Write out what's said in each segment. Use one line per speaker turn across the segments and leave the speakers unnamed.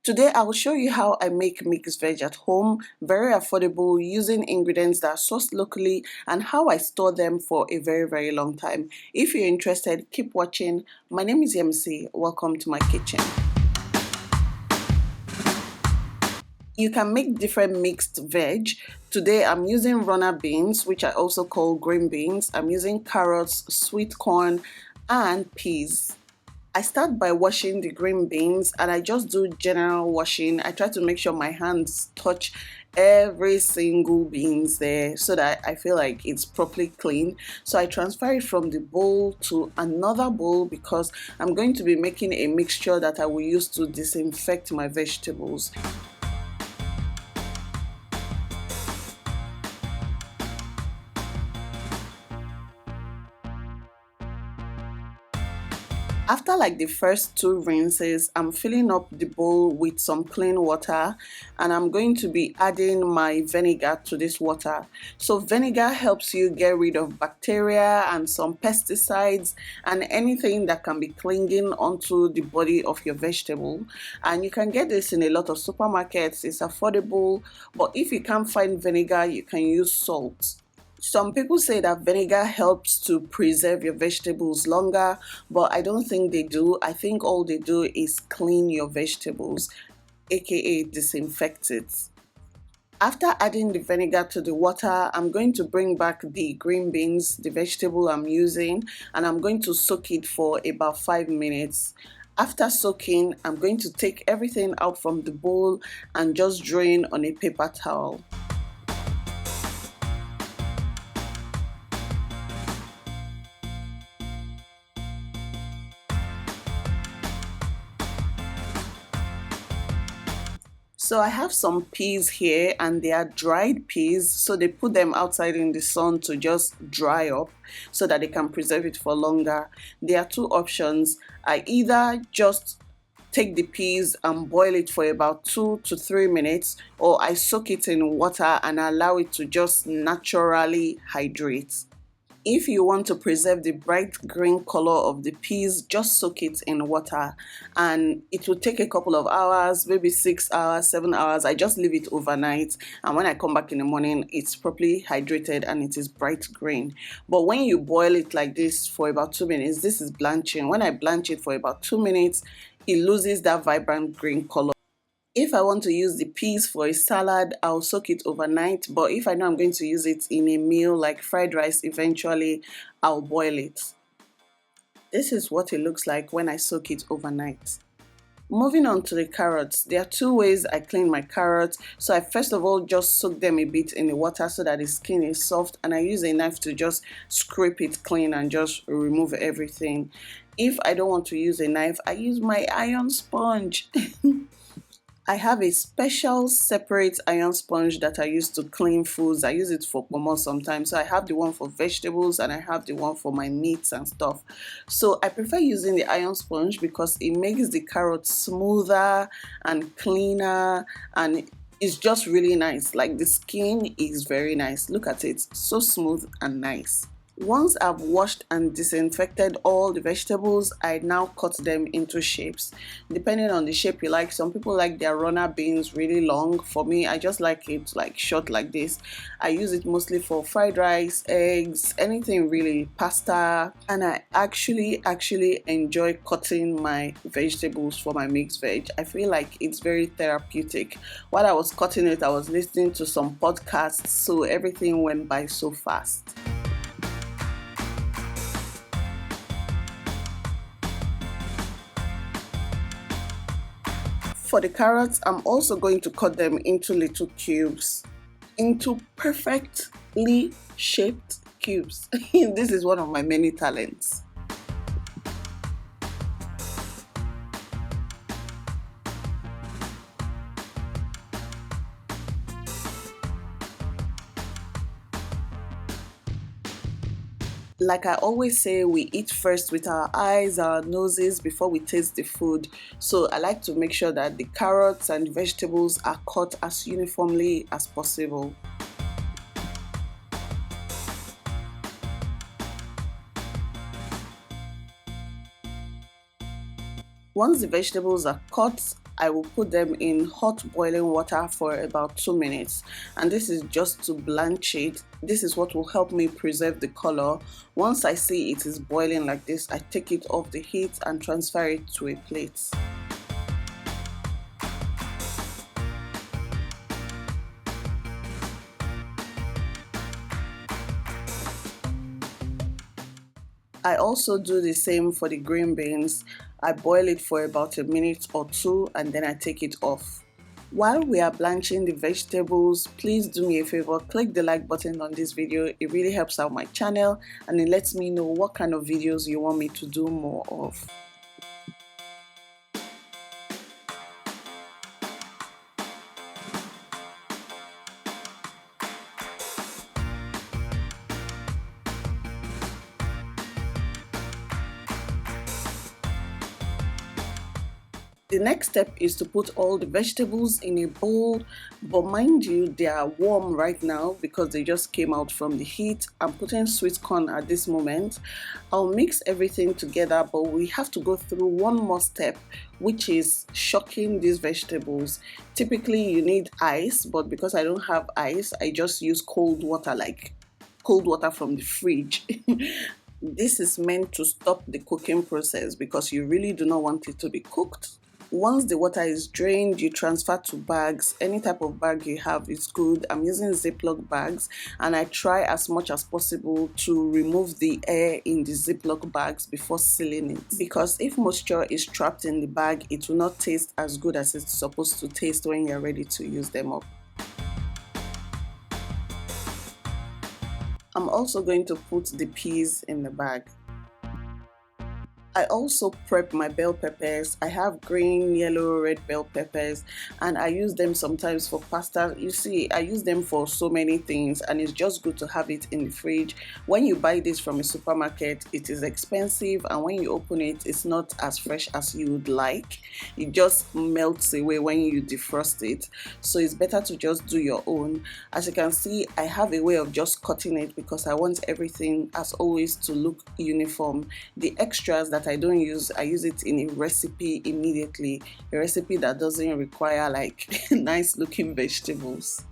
Today I will show you how I make mixed veg at home, very affordable, using ingredients that are sourced locally, and how I store them for a very long time. If you're interested, keep watching. My name is Yemisi. Welcome to my kitchen. You can make different mixed veg. Today I'm using runner beans, which I also call green beans. I'm using carrots, sweet corn, and peas. I start by washing the green beans, and I just do general washing. I try to make sure my hands touch every single beans there so that I feel like it's properly clean. So I transfer it from the bowl to another bowl because I'm going to be making a mixture that I will use to disinfect my vegetables. After like the first 2 rinses, I'm filling up the bowl with some clean water, and I'm going to be adding my vinegar to this water. So vinegar helps you get rid of bacteria and some pesticides and anything that can be clinging onto the body of your vegetable. And you can get this in a lot of supermarkets. It's affordable, but if you can't find vinegar, you can use salt. Some people say that vinegar helps to preserve your vegetables longer, but I don't think they do. I think all they do is clean your vegetables, aka disinfect it. After adding the vinegar to the water, I'm going to bring back the green beans, the vegetable I'm using, and I'm going to soak it for about 5 minutes. After soaking, I'm going to take everything out from the bowl and just drain on a paper towel. So I have some peas here, and they are dried peas, so they put them outside in the sun to just dry up so that they can preserve it for longer. There are 2 options. I either just take the peas and boil it for about 2 to 3 minutes, or I soak it in water and allow it to just naturally hydrate. If you want to preserve the bright green color of the peas, just soak it in water, and it will take a couple of hours, maybe 6 hours, 7 hours. I just leave it overnight, and when I come back in the morning, it's properly hydrated and it is bright green. But when you boil it like this for about 2 minutes, this is blanching. When I blanch it for about 2 minutes, it loses that vibrant green color. If I want to use the peas for a salad, I'll soak it overnight. But if I know I'm going to use it in a meal like fried rice eventually, I'll boil it. This is what it looks like when I soak it overnight. Moving on to the carrots, there are 2 ways I clean my carrots. So I first of all just soak them a bit in the water so that the skin is soft, and I use a knife to just scrape it clean and just remove everything. If I don't want to use a knife, I use my iron sponge. I have a special separate iron sponge that I use to clean foods. I use it for pomo sometimes. So I have the one for vegetables and I have the one for my meats and stuff. So I prefer using the iron sponge because it makes the carrots smoother and cleaner, and it's just really nice. Like, the skin is very nice. Look at it, so smooth and nice. Once I've washed and disinfected all the vegetables, I now cut them into shapes. Depending on the shape you like, some people like their runner beans really long. For me, I just like it like short like this. I use it mostly for fried rice, eggs, anything really, pasta. And I actually enjoy cutting my vegetables for my mixed veg. I feel like it's very therapeutic. While I was cutting it, I was listening to some podcasts, so everything went by so fast. For the carrots, I'm also going to cut them into little cubes, into perfectly shaped cubes. This is one of my many talents. Like I always say, we eat first with our eyes, our noses, before we taste the food. So I like to make sure that the carrots and vegetables are cut as uniformly as possible. Once the vegetables are cut, I will put them in hot boiling water for about 2 minutes, and this is just to blanch it. This is what will help me preserve the color. Once I see it is boiling like this, I take it off the heat and transfer it to a plate. I also do the same for the green beans. I boil it for about a minute or two and then I take it off. While we are blanching the vegetables, please do me a favor, click the like button on this video. It really helps out my channel and it lets me know what kind of videos you want me to do more of. The next step is to put all the vegetables in a bowl, but mind you, they are warm right now because they just came out from the heat. I'm putting sweet corn at this moment. I'll mix everything together, but we have to go through one more step, which is shocking these vegetables. Typically you need ice, but because I don't have ice, I just use cold water, like cold water from the fridge. This is meant to stop the cooking process because you really do not want it to be cooked. Once the water is drained, you transfer to bags. Any type of bag you have is good. I'm using Ziploc bags and I try as much as possible to remove the air in the Ziploc bags before sealing it, because if moisture is trapped in the bag, it will not taste as good as it's supposed to taste when you're ready to use them up. I'm also going to put the peas in the bag. I also prep my bell peppers. I have green, yellow, red bell peppers and I use them sometimes for pasta. You see, I use them for so many things and it's just good to have it in the fridge. When you buy this from a supermarket, it is expensive and when you open it, it's not as fresh as you would like. It just melts away when you defrost it. So it's better to just do your own. As you can see, I have a way of just cutting it because I want everything, as always, to look uniform. The extras that I don't use, I use it in a recipe immediately, a recipe that doesn't require like nice looking vegetables.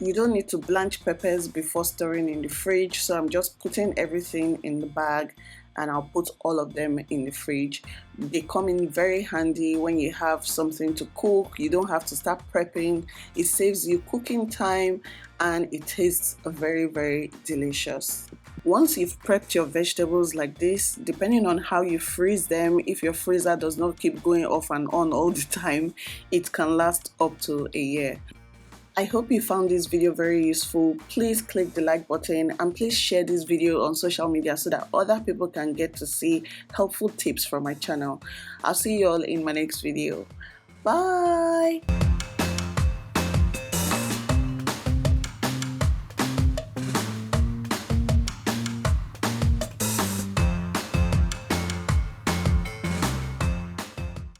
You don't need to blanch peppers before storing in the fridge, so I'm just putting everything in the bag and I'll put all of them in the fridge. They come in very handy when you have something to cook. You don't have to start prepping. It saves you cooking time and it tastes very, very delicious. Once you've prepped your vegetables like this, depending on how you freeze them, if your freezer does not keep going off and on all the time, it can last up to a year. I hope you found this video very useful. Please click the like button and please share this video on social media so that other people can get to see helpful tips from my channel. I'll see you all in my next video. Bye!